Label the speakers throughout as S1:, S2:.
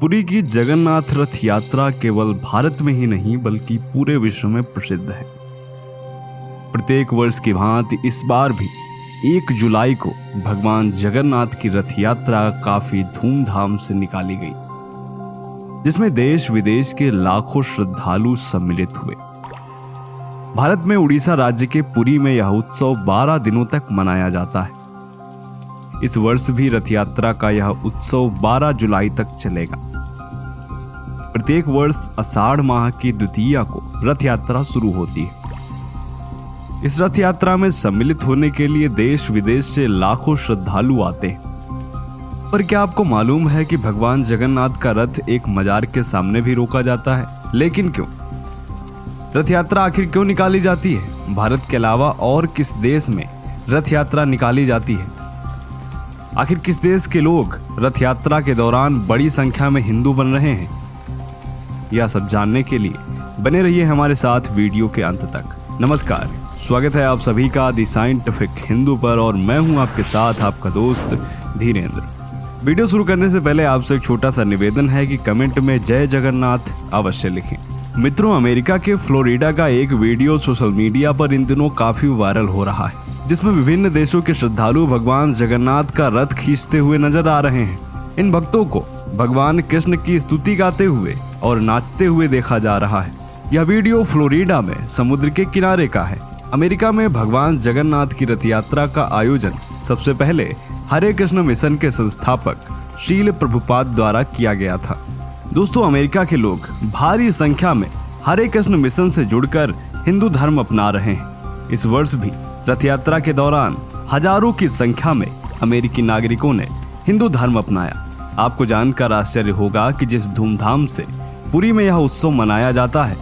S1: पुरी की जगन्नाथ रथ यात्रा केवल भारत में ही नहीं बल्कि पूरे विश्व में प्रसिद्ध है। प्रत्येक वर्ष की भांति इस बार भी 1 जुलाई को भगवान जगन्नाथ की रथ यात्रा काफी धूमधाम से निकाली गई, जिसमें देश विदेश के लाखों श्रद्धालु सम्मिलित हुए। भारत में उड़ीसा राज्य के पुरी में यह उत्सव 12 दिनों तक मनाया जाता है। इस वर्ष भी रथ यात्रा का यह उत्सव 12 जुलाई तक चलेगा। प्रत्येक वर्ष आषाढ़ माह की द्वितीया को रथ यात्रा शुरू होती है। इस रथ यात्रा में सम्मिलित होने के लिए देश विदेश से लाखों श्रद्धालु आते हैं। पर क्या आपको मालूम है कि भगवान जगन्नाथ का रथ एक मजार के सामने भी रोका जाता है? लेकिन क्यों? रथ यात्रा आखिर क्यों निकाली जाती है? भारत के अलावा और किस देश में रथ यात्रा निकाली जाती है? आखिर किस देश के लोग रथ यात्रा के दौरान बड़ी संख्या में हिंदू बन रहे हैं? यह सब जानने के लिए बने रहिए हमारे साथ वीडियो के अंत तक। नमस्कार, स्वागत है आप सभी का द साइंटिफिक हिंदू पर और मैं हूं आपके साथ आपका दोस्त धीरेन्द्र। वीडियो शुरू करने से पहले आपसे एक छोटा सा निवेदन है कि कमेंट में जय जगन्नाथ अवश्य लिखें। मित्रों, अमेरिका के फ्लोरिडा का एक वीडियो सोशल मीडिया पर इन दिनों काफी वायरल हो रहा है, जिसमें विभिन्न देशों के श्रद्धालु भगवान जगन्नाथ का रथ खींचते हुए नजर आ रहे हैं। इन भक्तों को भगवान कृष्ण की स्तुति गाते हुए और नाचते हुए देखा जा रहा है। यह वीडियो फ्लोरिडा में समुद्र के किनारे का है। अमेरिका में भगवान जगन्नाथ की रथ यात्रा का आयोजन सबसे पहले हरे कृष्ण मिशन के संस्थापक शील प्रभुपाद द्वारा किया गया था। दोस्तों, अमेरिका के लोग भारी संख्या में हरे कृष्ण मिशन से जुड़कर हिंदू धर्म अपना रहे हैं। इस वर्ष भी रथ यात्रा के दौरान हजारों की संख्या में अमेरिकी नागरिकों ने हिंदू धर्म अपनाया। आपको जानकर आश्चर्य होगा कि जिस धूमधाम से पुरी में यह उत्सव मनाया जाता है,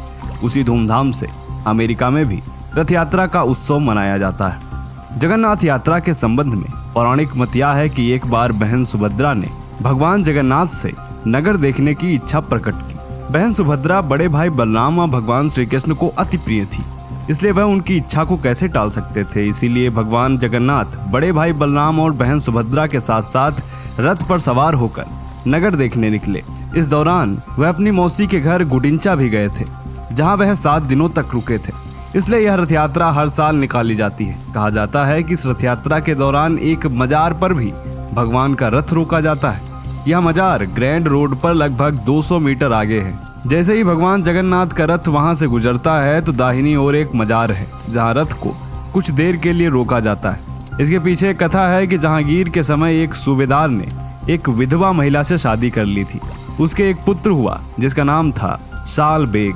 S1: उसी धूमधाम से अमेरिका में भी रथ यात्रा का उत्सव मनाया जाता है। जगन्नाथ यात्रा के संबंध में पौराणिक मत यह है कि एक बार बहन सुभद्रा ने भगवान जगन्नाथ से नगर देखने की इच्छा प्रकट की। बहन सुभद्रा बड़े भाई बलराम और भगवान श्री कृष्ण को अति प्रिय थी, इसलिए वह उनकी इच्छा को कैसे टाल सकते थे। इसीलिए भगवान जगन्नाथ बड़े भाई बलराम और बहन सुभद्रा के साथ साथ रथ पर सवार होकर नगर देखने निकले। इस दौरान वह अपनी मौसी के घर गुडिंचा भी गए थे, जहां वह 7 दिनों तक रुके थे। इसलिए यह रथ यात्रा हर साल निकाली जाती है। कहा जाता है कि इस रथ यात्रा के दौरान एक मजार पर भी भगवान का रथ रोका जाता है। यह मजार ग्रैंड रोड पर लगभग 200 मीटर आगे है। जैसे ही भगवान जगन्नाथ का रथ वहां से गुजरता है तो दाहिनी ओर एक मजार है, जहां रथ को कुछ देर के लिए रोका जाता है। इसके पीछे एक कथा है कि जहांगीर के समय एक सूबेदार ने एक विधवा महिला से शादी कर ली थी। उसके एक पुत्र हुआ जिसका नाम था साल बेग।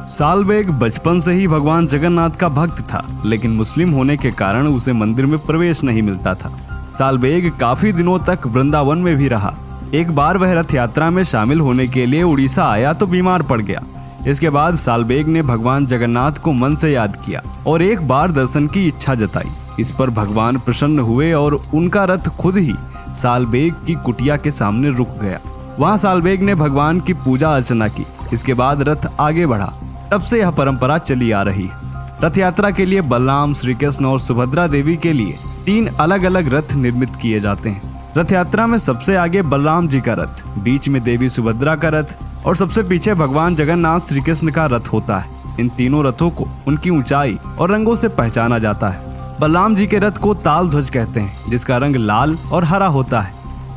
S1: साल बेग बचपन से ही भगवान जगन्नाथ का भक्त था, लेकिन मुस्लिम होने के कारण उसे मंदिर में प्रवेश नहीं मिलता था। साल बेग काफी दिनों तक वृंदावन में भी रहा। एक बार वह रथ यात्रा में शामिल होने के लिए उड़ीसा आया तो बीमार पड़ गया। इसके बाद सालबेग ने भगवान जगन्नाथ को मन से याद किया और एक बार दर्शन की इच्छा जताई। इस पर भगवान प्रसन्न हुए और उनका रथ खुद ही सालबेग की कुटिया के सामने रुक गया। वहां सालबेग ने भगवान की पूजा अर्चना की। इसके बाद रथ आगे बढ़ा। तब से यह परंपरा चली आ रही है। रथ यात्रा के लिए बलराम, श्री कृष्ण और सुभद्रा देवी के लिए 3 अलग अलग रथ निर्मित किए जाते हैं। रथ यात्रा में सबसे आगे बलराम जी का रथ, बीच में देवी सुभद्रा का रथ और सबसे पीछे भगवान जगन्नाथ श्री कृष्ण का रथ होता है। इन तीनों रथों को उनकी ऊंचाई और रंगों से पहचाना जाता है। बलराम जी के रथ को ताल ध्वज कहते हैं, जिसका रंग लाल और हरा होता है।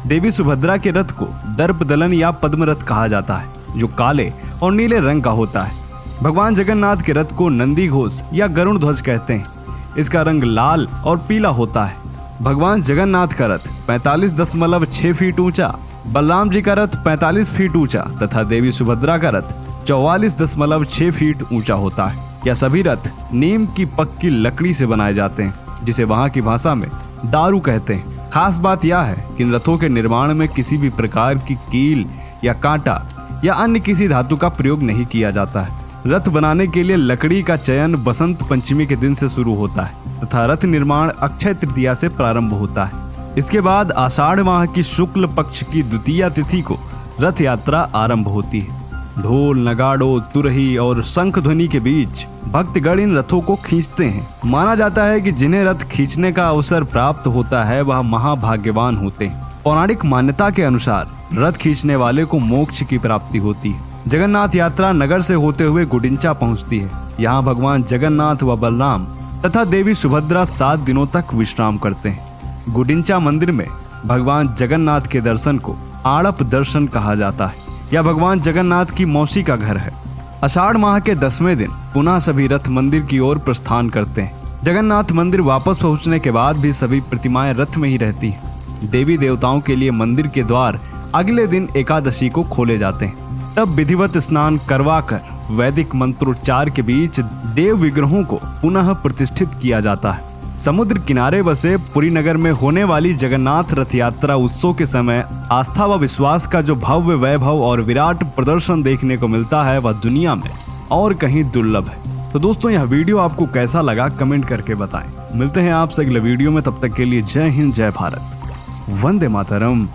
S1: देवी सुभद्रा के रथ को दर्प दलन या पद्म रथ कहा जाता है, जो काले और नीले रंग का होता है। भगवान जगन्नाथ के रथ को नंदी घोष या गरुड़ ध्वज कहते हैं। इसका रंग लाल और पीला होता है। भगवान जगन्नाथ का रथ 45.6 फीट ऊंचा, बलराम जी का रथ 45 फीट ऊंचा तथा देवी सुभद्रा का रथ 44.6 फीट ऊंचा होता है। यह सभी रथ नीम की पक्की लकड़ी से बनाए जाते हैं, जिसे वहां की भाषा में दारू कहते हैं। खास बात यह है कि इन रथों के निर्माण में किसी भी प्रकार की कील या कांटा या अन्य किसी धातु का प्रयोग नहीं किया जाता है। रथ बनाने के लिए लकड़ी का चयन बसंत पंचमी के दिन से शुरू होता है तथा रथ निर्माण अक्षय तृतीया से प्रारंभ होता है। इसके बाद आषाढ़ माह की शुक्ल पक्ष की द्वितीया तिथि को रथ यात्रा आरंभ होती है। ढोल, नगाड़ों, तुरही और शंख ध्वनि के बीच भक्तगण इन रथों को खींचते हैं। माना जाता है कि जिन्हें रथ खींचने का अवसर प्राप्त होता है वह महाभाग्यवान होते हैं। पौराणिक मान्यता के अनुसार रथ खींचने वाले को मोक्ष की प्राप्ति होती है। जगन्नाथ यात्रा नगर से होते हुए गुडिंचा पहुंचती है। यहाँ भगवान जगन्नाथ व बलराम तथा देवी सुभद्रा 7 दिनों तक विश्राम करते हैं। गुडिंचा मंदिर में भगवान जगन्नाथ के दर्शन को आड़प दर्शन कहा जाता है। यह भगवान जगन्नाथ की मौसी का घर है। आषाढ़ माह के 10वें दिन पुनः सभी रथ मंदिर की ओर प्रस्थान करते हैं। जगन्नाथ मंदिर वापस पहुंचने के बाद भी सभी प्रतिमाएं रथ में ही रहती हैं। देवी देवताओं के लिए मंदिर के द्वार अगले दिन एकादशी को खोले जाते हैं। तब विधिवत स्नान करवाकर वैदिक मंत्रोच्चार के बीच देव विग्रहों को पुनः प्रतिष्ठित किया जाता है। समुद्र किनारे बसे पुरी नगर में होने वाली जगन्नाथ रथ यात्रा उत्सव के समय आस्था व विश्वास का जो भव्य वैभव और विराट प्रदर्शन देखने को मिलता है वह दुनिया में और कहीं दुर्लभ है। तो दोस्तों, यह वीडियो आपको कैसा लगा कमेंट करके बताएं। मिलते हैं आपसे अगले वीडियो में, तब तक के लिए जय हिंद, जय भारत, वंदे मातरम।